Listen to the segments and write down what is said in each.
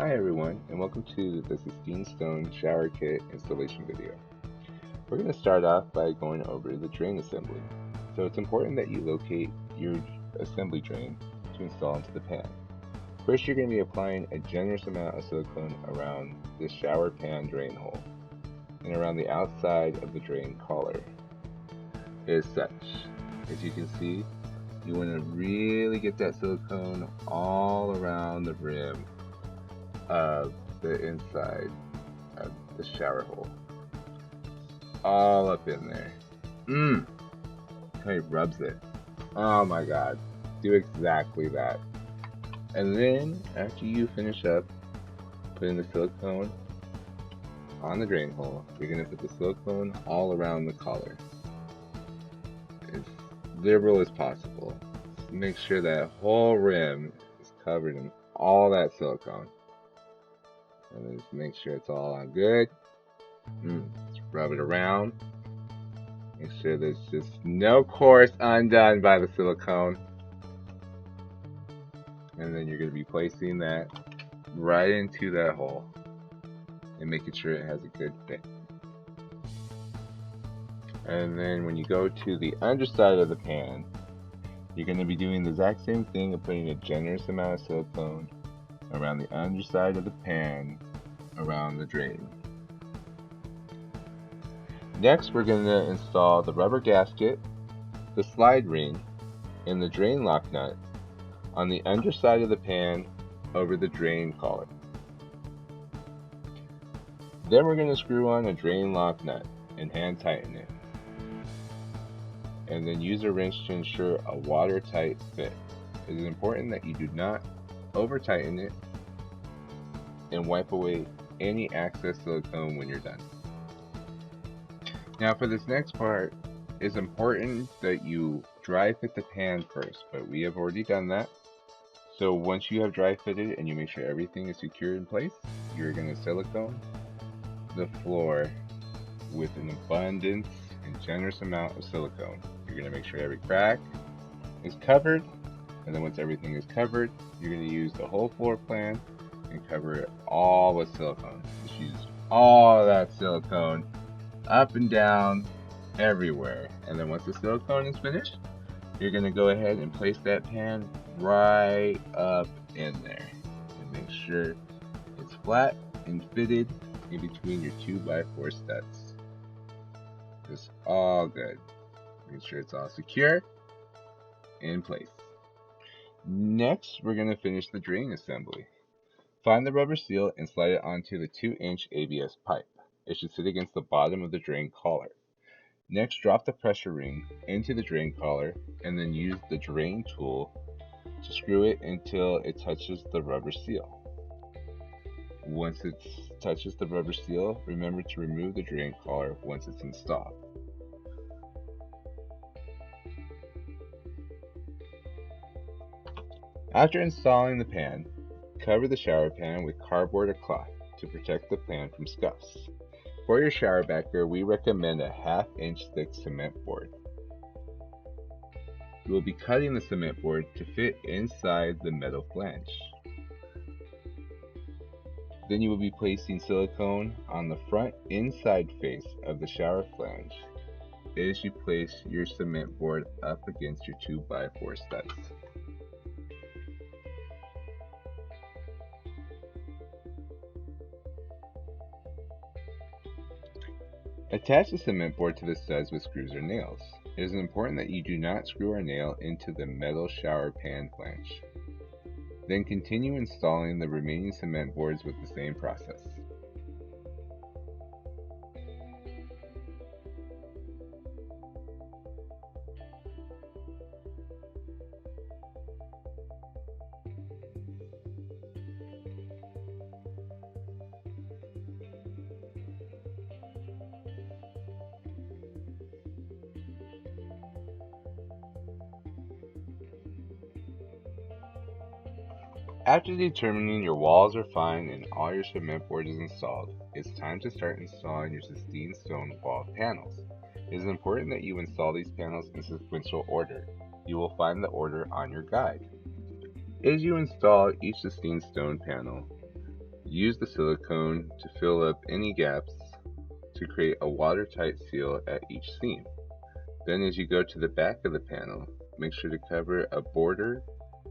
Hi everyone, and welcome to the Sistine Stone Shower Kit installation video. We're going to start off by going over the drain assembly. So it's important that you locate your assembly drain to install into the pan. First, you're going to be applying a generous amount of silicone around the shower pan drain hole and around the outside of the drain collar. As such, as you can see, you want to really get that silicone all around the rim of the inside of the shower hole. All up in there. He rubs it. Oh my god. Do exactly that. And then, after you finish up putting the silicone on the drain hole, you're going to put the silicone all around the collar. As liberal as possible. Just make sure that whole rim is covered in all that silicone. And then just make sure it's all on good. Just rub it around. Make sure there's just no course undone by the silicone. And then you're going to be placing that right into that hole and making sure it has a good fit. And then when you go to the underside of the pan, you're going to be doing the exact same thing of putting a generous amount of silicone around the underside of the pan around the drain. Next, we're going to install the rubber gasket, the slide ring, and the drain lock nut on the underside of the pan over the drain collar. Then we're going to screw on a drain lock nut and hand tighten it. And then use a wrench to ensure a watertight fit. It is important that you do not over tighten it and wipe away any excess silicone when you're done. Now for this next part, it's important that you dry fit the pan first, but we have already done that. So once you have dry fitted and you make sure everything is secure in place, you're going to silicone the floor with an abundance and generous amount of silicone. You're going to make sure every crack is covered, and then once everything is covered, you're going to use the whole floor plan and cover it all with silicone. Just use all that silicone up and down everywhere. And then once the silicone is finished, you're going to go ahead and place that pan right up in there and make sure it's flat and fitted in between your 2x4 studs. Just all good. Make sure it's all secure in place. Next, we're going to finish the drain assembly. Find the rubber seal and slide it onto the 2-inch ABS pipe. It should sit against the bottom of the drain collar. Next, drop the pressure ring into the drain collar and then use the drain tool to screw it until it touches the rubber seal. Once it touches the rubber seal, remember to remove the drain collar once it's installed. After installing the pan, cover the shower pan with cardboard or cloth to protect the pan from scuffs. For your shower backer, we recommend a 1/2 inch thick cement board. You will be cutting the cement board to fit inside the metal flange. Then you will be placing silicone on the front inside face of the shower flange as you place your cement board up against your 2x4 studs. Attach the cement board to the studs with screws or nails. It is important that you do not screw a nail into the metal shower pan flange. Then continue installing the remaining cement boards with the same process. After determining your walls are fine and all your cement board is installed, it's time to start installing your Sistine Stone wall panels. It is important that you install these panels in sequential order. You will find the order on your guide. As you install each Sistine Stone panel, Use the silicone to fill up any gaps to create a watertight seal at each seam. Then as you go to the back of the panel, make sure to cover a border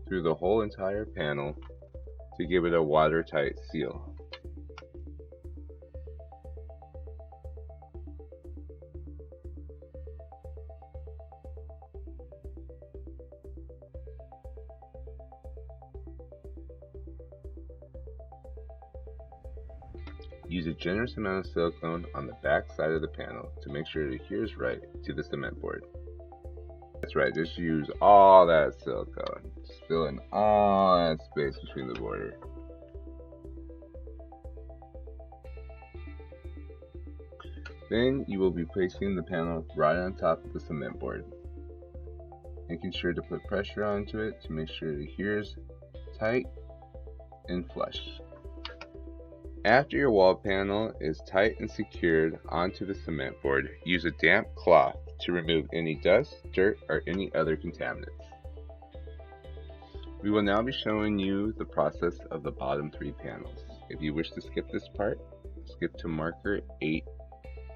through the whole entire panel to give it a watertight seal. Use a generous amount of silicone on the back side of the panel to make sure it adheres right to the cement board. That's right, just use all that silicone. Just fill in all that space between the border. Then you will be placing the panel right on top of the cement board. Making sure to put pressure onto it to make sure it adheres tight and flush. After your wall panel is tight and secured onto the cement board, use a damp cloth to remove any dust, dirt, or any other contaminants. We will now be showing you the process of the bottom 3 panels. If you wish to skip this part, skip to marker 8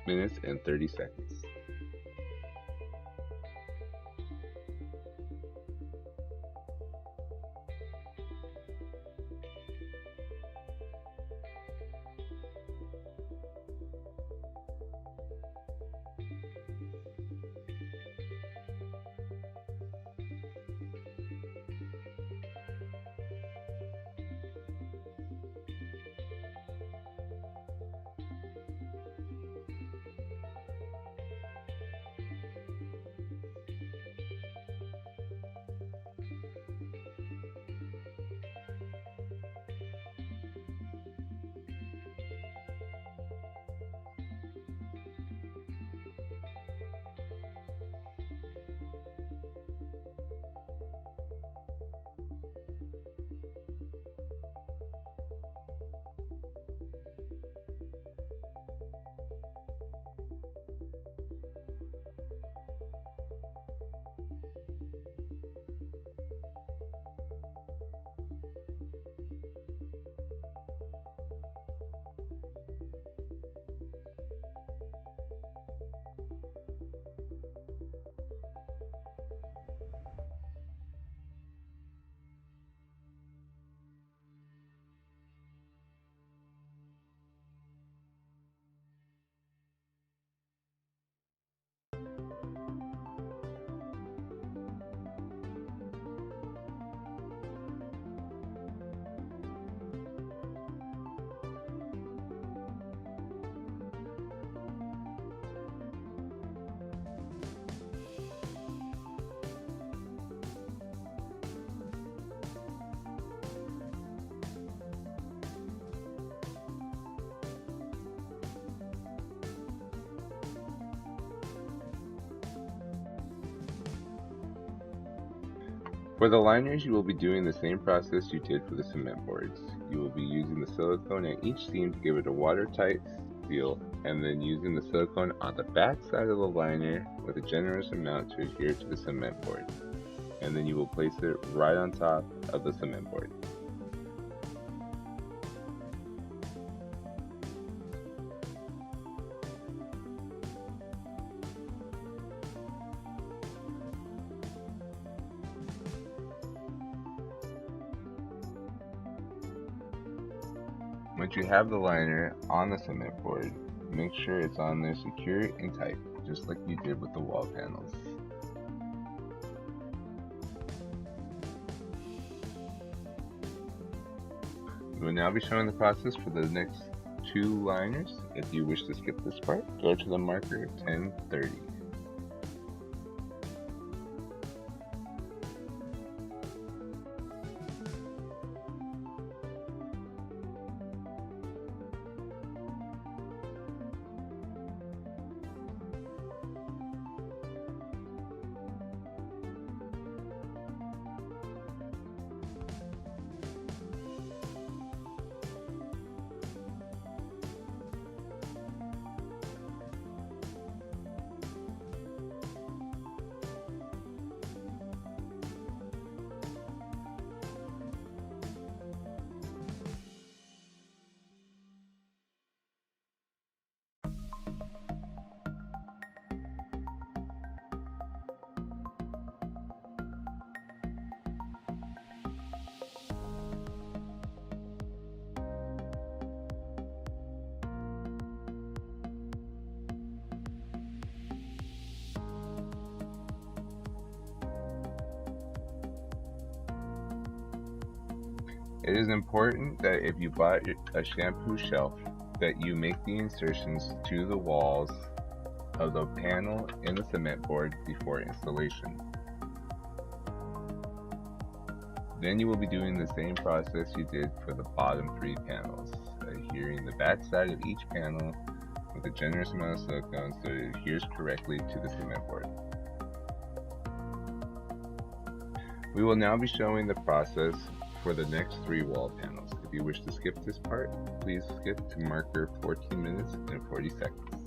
minutes and 30 seconds. For the liners, you will be doing the same process you did for the cement boards. You will be using the silicone at each seam to give it a watertight seal, and then using the silicone on the back side of the liner with a generous amount to adhere to the cement board. And then you will place it right on top of the cement board. Once you have the liner on the cement board, make sure it's on there secure and tight, just like you did with the wall panels. We will now be showing the process for the next 2 liners. If you wish to skip this part, go to the marker 10:30. It is important that if you bought a shampoo shelf, that you make the insertions to the walls of the panel in the cement board before installation. Then you will be doing the same process you did for the bottom 3 panels, adhering the back side of each panel with a generous amount of silicone so it adheres correctly to the cement board. We will now be showing the process for the next 3 wall panels. If you wish to skip this part, please skip to marker 14 minutes and 40 seconds.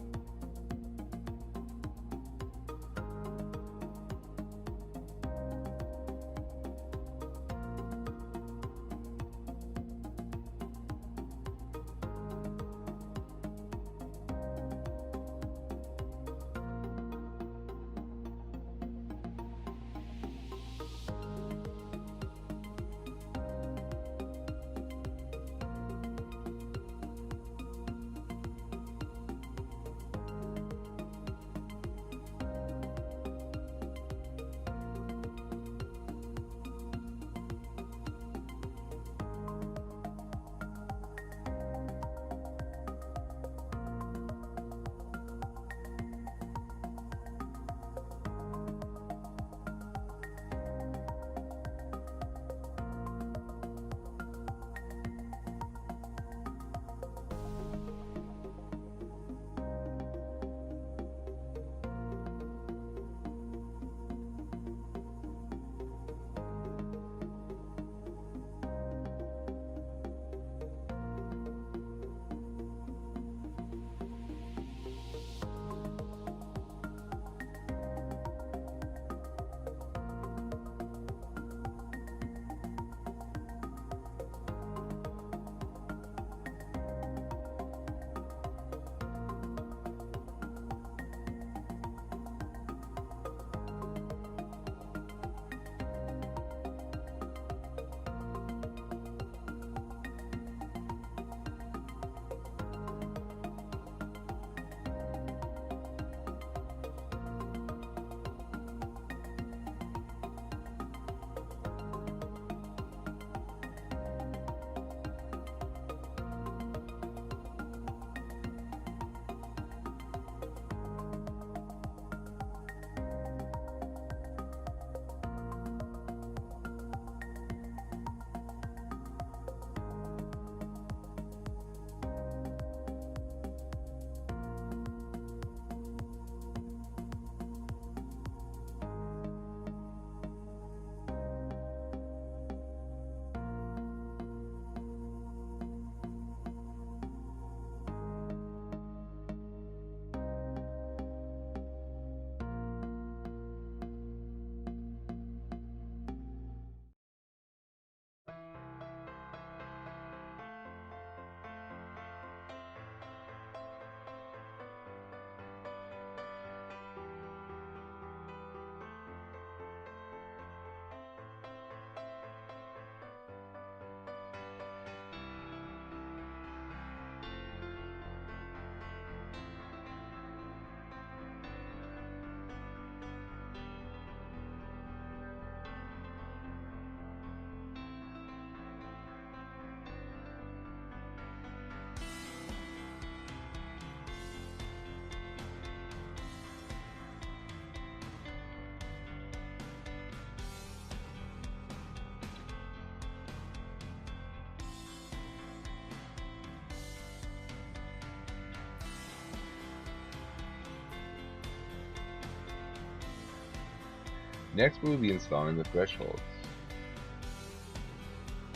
Next, we will be installing the thresholds.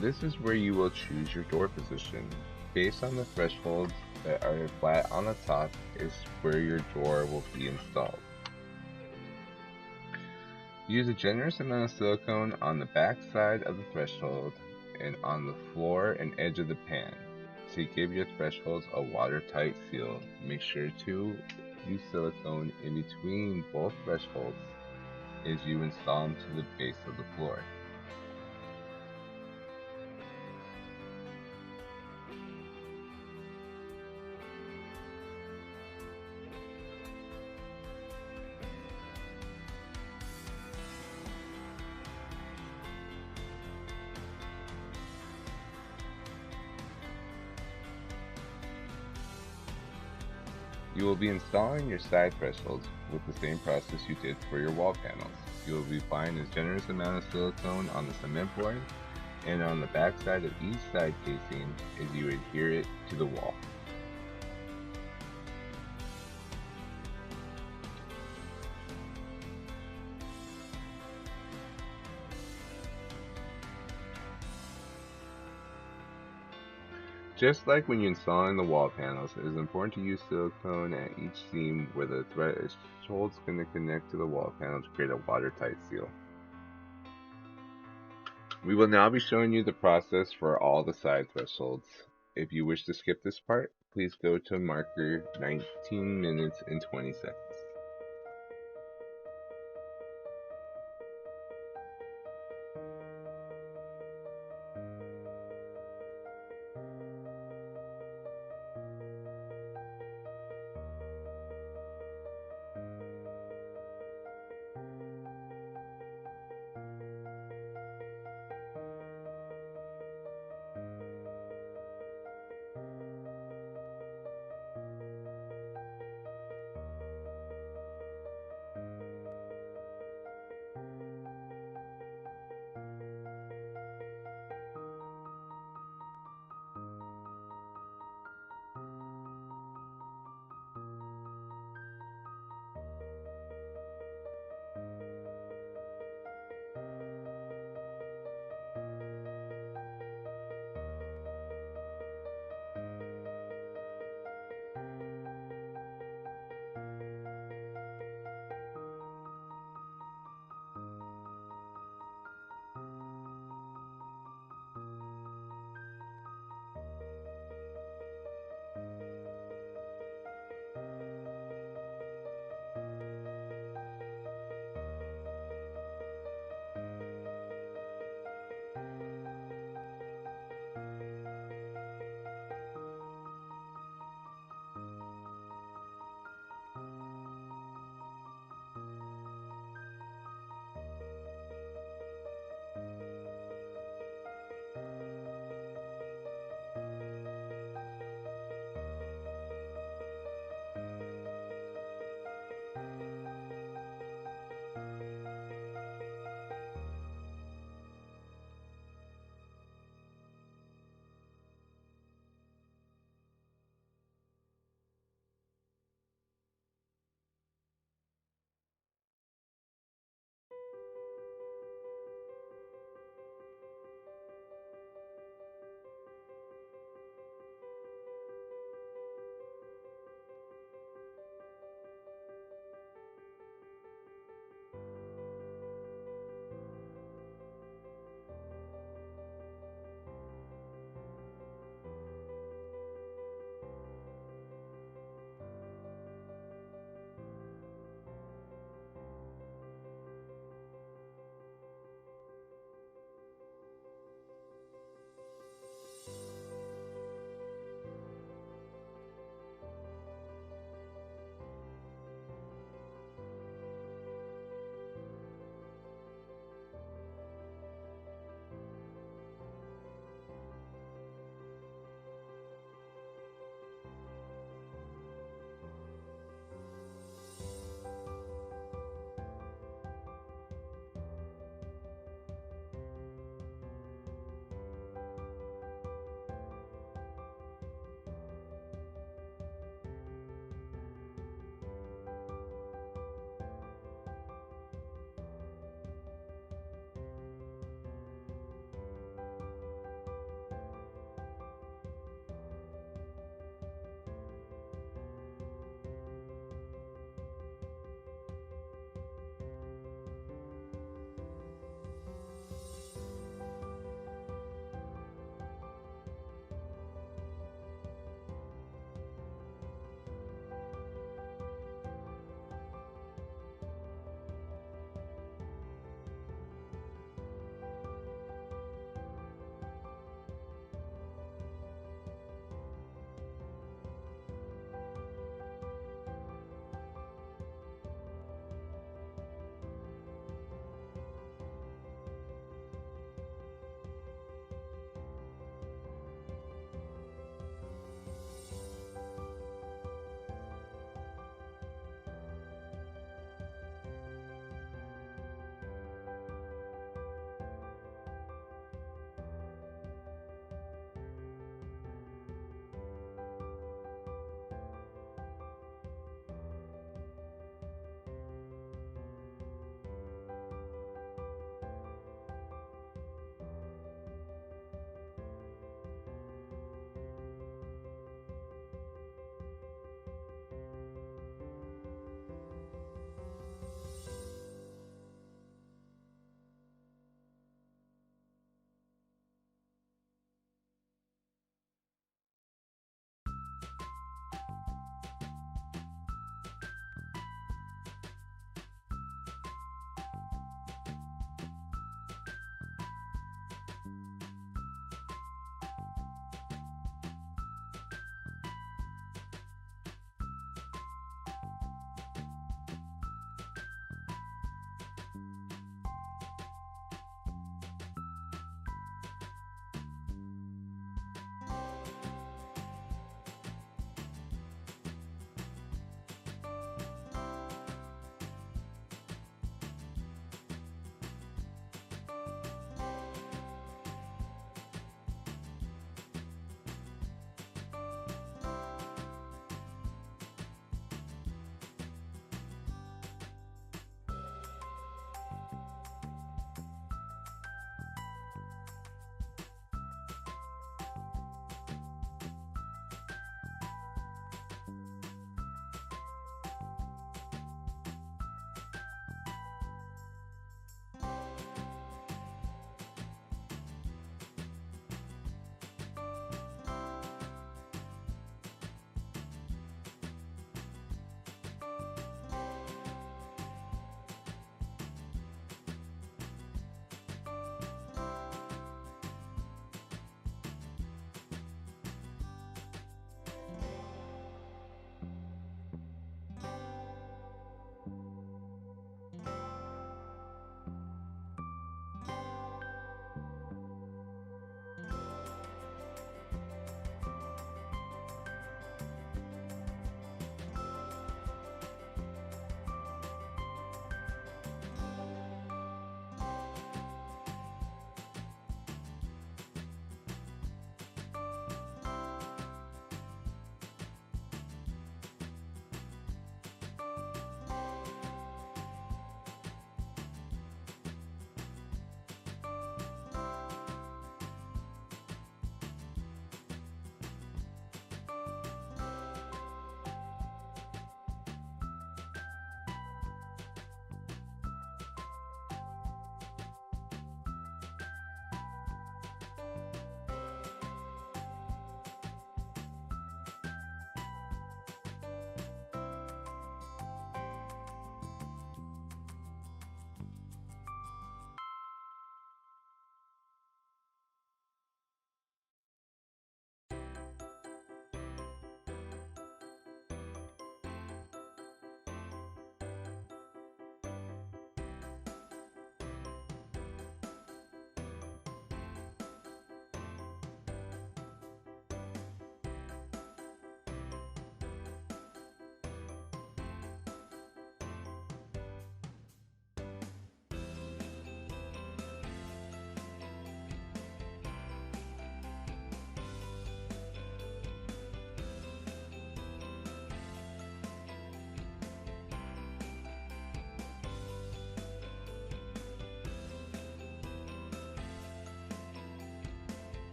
This is where you will choose your door position. Based on the thresholds that are flat on the top is where your door will be installed. Use a generous amount of silicone on the back side of the threshold and on the floor and edge of the pan to give your thresholds a watertight seal. Make sure to use silicone in between both thresholds as you install them to the base of the floor. You will be installing your side thresholds with the same process you did for your wall panels. You will be applying a generous amount of silicone on the cement board and on the back side of each side casing as you adhere it to the wall. Just like when you're installing the wall panels, it is important to use silicone at each seam where the threshold is going to connect to the wall panel to create a watertight seal. We will now be showing you the process for all the side thresholds. If you wish to skip this part, please go to marker 19 minutes and 20 seconds.